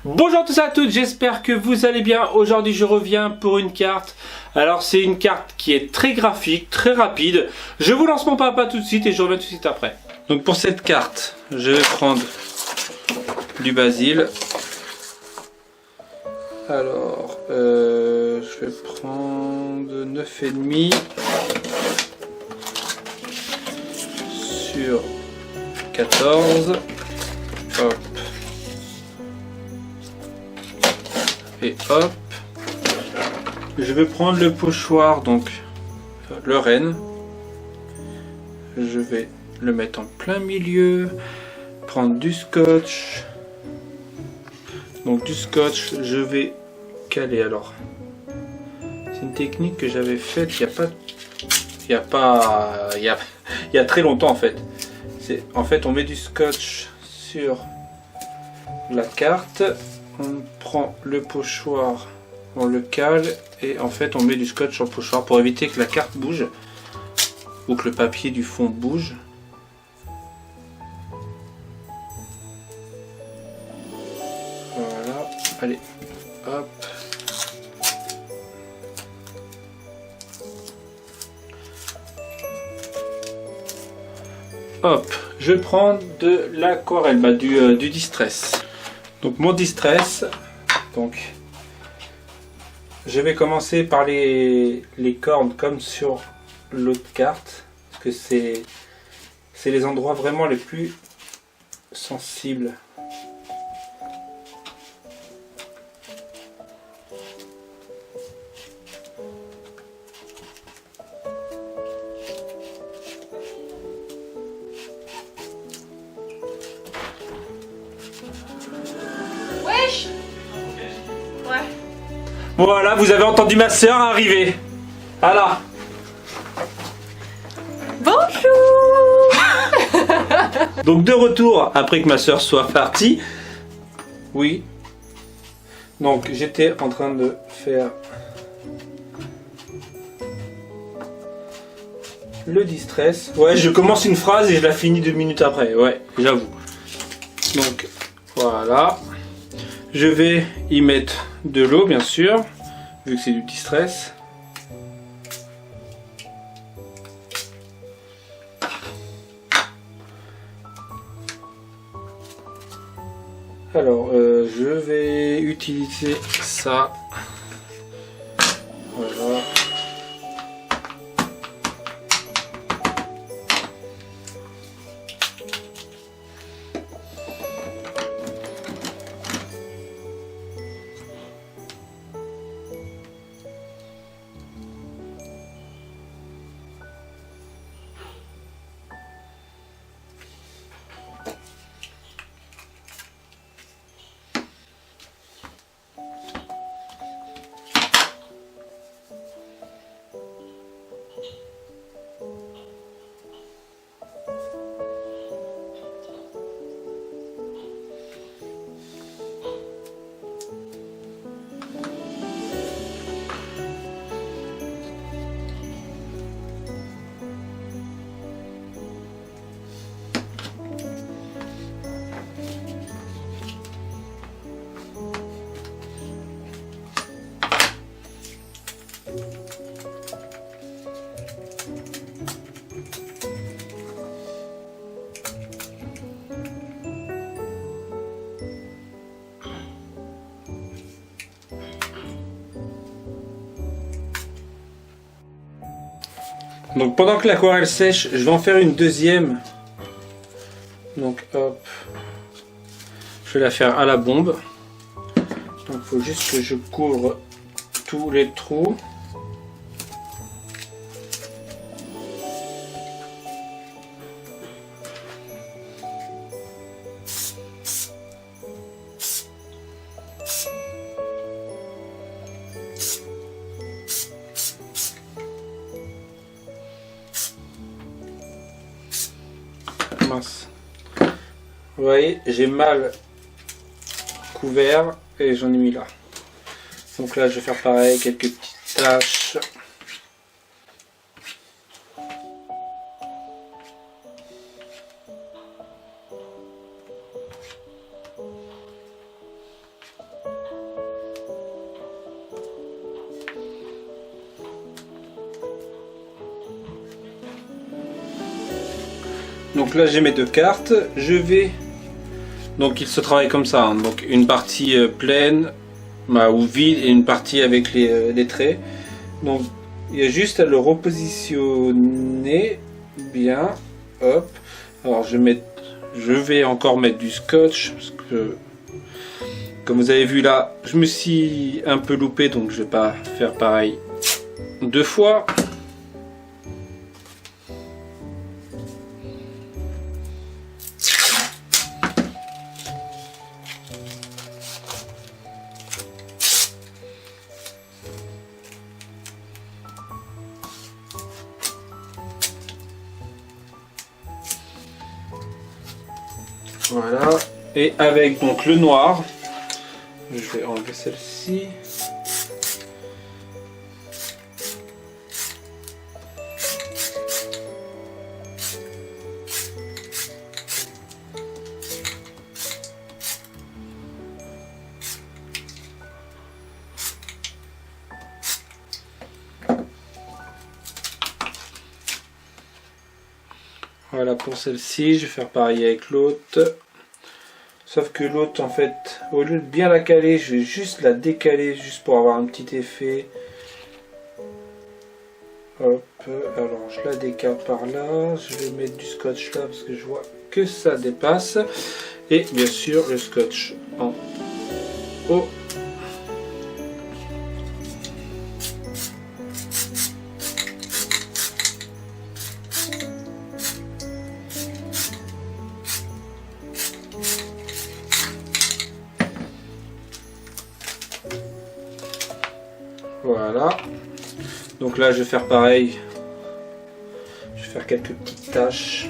Bonjour à tous et à toutes, j'espère que vous allez bien. Aujourd'hui je reviens pour une carte. Alors c'est une carte qui est très graphique, très rapide. Je vous lance mon papa tout de suite et je reviens tout de suite après. Donc pour cette carte, je vais prendre du basil. Alors je vais prendre 9,5 sur 14. Hop. Et hop, je vais prendre le pochoir, donc le renne. Je vais le mettre en plein milieu, prendre du scotch. Donc du scotch, je vais caler. Alors, c'est une technique que j'avais faite il y a très longtemps en fait. En fait, on met du scotch sur la carte. On prend le pochoir, on le cale et en fait on met du scotch sur le pochoir pour éviter que la carte bouge ou que le papier du fond bouge. Voilà, allez, hop. Hop, je prends de l'aquarelle, du distress. Donc mon distress, donc je vais commencer par les cornes comme sur l'autre carte, parce que c'est les endroits vraiment les plus sensibles. Voilà, vous avez entendu ma soeur arriver. Voilà. Bonjour. Donc de retour après que ma soeur soit partie. Oui. Donc j'étais en train de faire le distress. Ouais, je commence une phrase et je la finis 2 minutes après. Ouais, j'avoue. Donc voilà. Je vais y mettre de l'eau bien sûr, vu que c'est du distress. Alors, je vais utiliser ça. Voilà. Donc pendant que l'aquarelle sèche, je vais en faire une deuxième. Donc hop, je vais la faire à la bombe. Donc il faut juste que je couvre tous les trous. Mince. Vous voyez, j'ai mal couvert et j'en ai mis là. Donc là, je vais faire pareil, quelques petites taches. Donc là j'ai mes deux cartes, je vais... Donc il se travaille comme ça, hein. Donc une partie pleine ou vide et une partie avec les traits. Donc il y a juste à le repositionner bien. Hop. Alors je vais encore mettre du scotch parce que comme vous avez vu là, je me suis un peu loupé, donc je vais pas faire pareil deux fois. Voilà, et avec donc le noir, je vais enlever celle-ci. Voilà pour celle-ci, je vais faire pareil avec l'autre. Sauf que l'autre, en fait, au lieu de bien la caler, je vais juste la décaler, juste pour avoir un petit effet. Hop, alors je la décale par là. Je vais mettre du scotch là, parce que je vois que ça dépasse. Et bien sûr, le scotch en haut. Voilà, donc là je vais faire pareil, je vais faire quelques petites taches.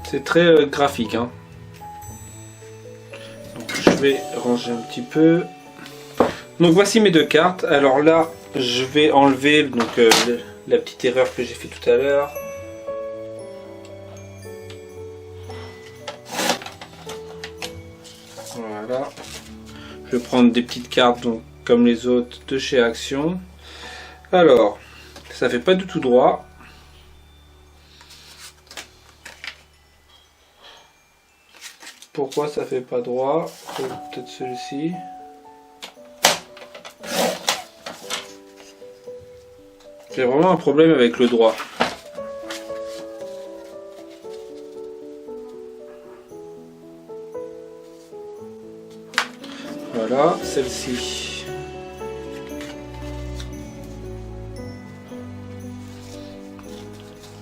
C'est très graphique, hein. Je vais ranger un petit peu. Donc voici mes deux cartes. Alors là je vais enlever donc la petite erreur que j'ai fait tout à l'heure. Voilà. Je vais prendre des petites cartes donc comme les autres de chez Action. Alors ça fait pas du tout droit. Pourquoi ça fait pas droit? Peut-être celui-ci. J'ai vraiment un problème avec le droit. Voilà, celle-ci.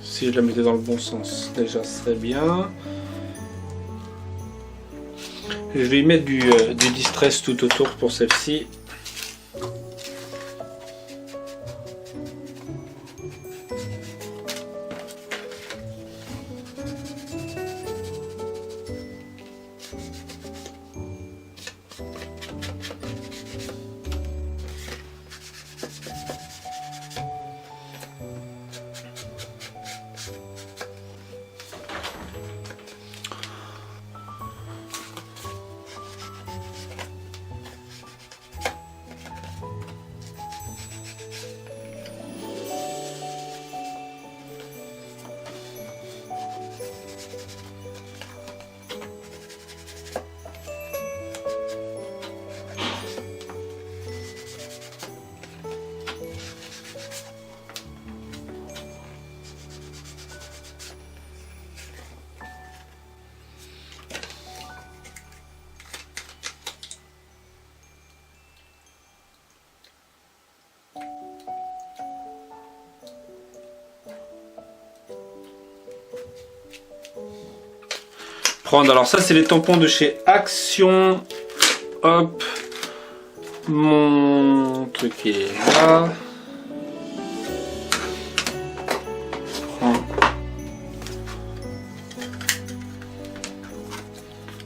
Si je la mettais dans le bon sens, déjà ce serait bien. Je vais y mettre du distress tout autour pour celle-ci. Alors ça c'est les tampons de chez Action. Hop, mon truc est là.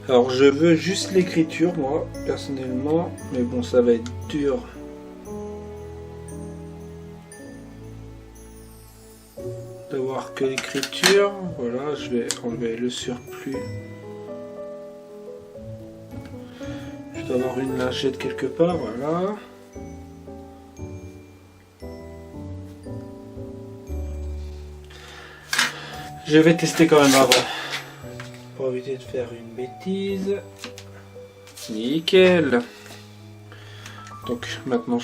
Alors je veux juste l'écriture moi personnellement, mais bon ça va être dur. que l'écriture. Voilà, je vais enlever le surplus. Je dois avoir une lingette quelque part, voilà. Je vais tester quand même avant, pour éviter de faire une bêtise. Nickel. Donc maintenant,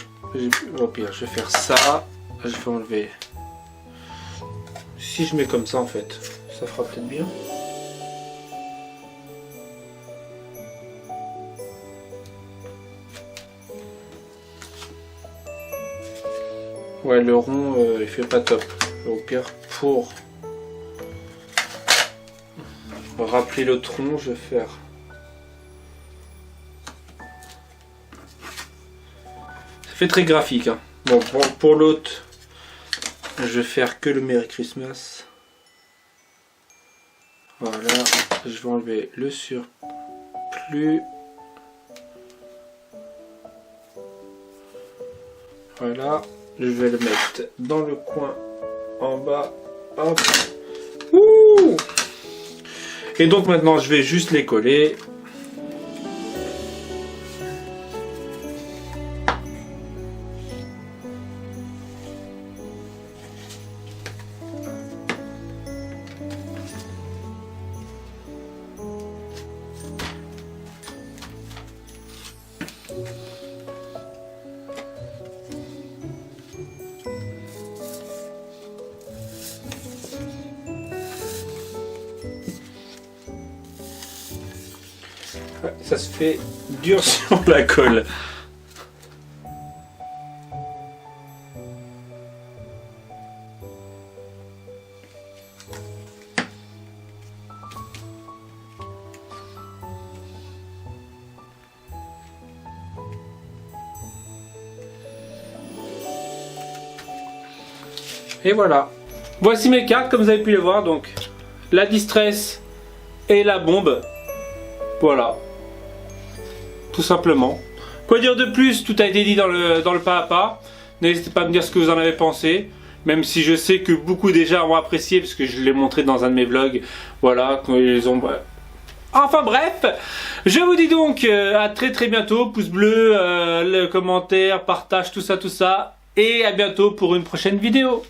au pire, je vais faire ça. Je vais enlever. Si je mets comme ça, en fait, ça fera peut-être bien. Ouais, le rond, il fait pas top. Au pire, pour rappeler le tronc, je vais faire. Ça fait très graphique, hein. Bon, pour l'autre, je vais faire que le Merry Christmas. Voilà, je vais enlever le surplus. Voilà, je vais le mettre dans le coin en bas. Hop. Ouh. Et donc maintenant, je vais juste les coller. Ça se fait dur sur la colle. Et voilà. Voici mes cartes, comme vous avez pu les voir. Donc, la distress et la bombe. Voilà. Tout simplement. Quoi dire de plus? Tout a été dit dans le pas à pas. N'hésitez pas à me dire ce que vous en avez pensé. Même si je sais que beaucoup déjà ont apprécié, parce que je l'ai montré dans un de mes vlogs. Voilà, quand ils ont... Enfin bref, je vous dis donc à très bientôt. Pouce bleu, le commentaire, partage, tout ça. Et à bientôt pour une prochaine vidéo.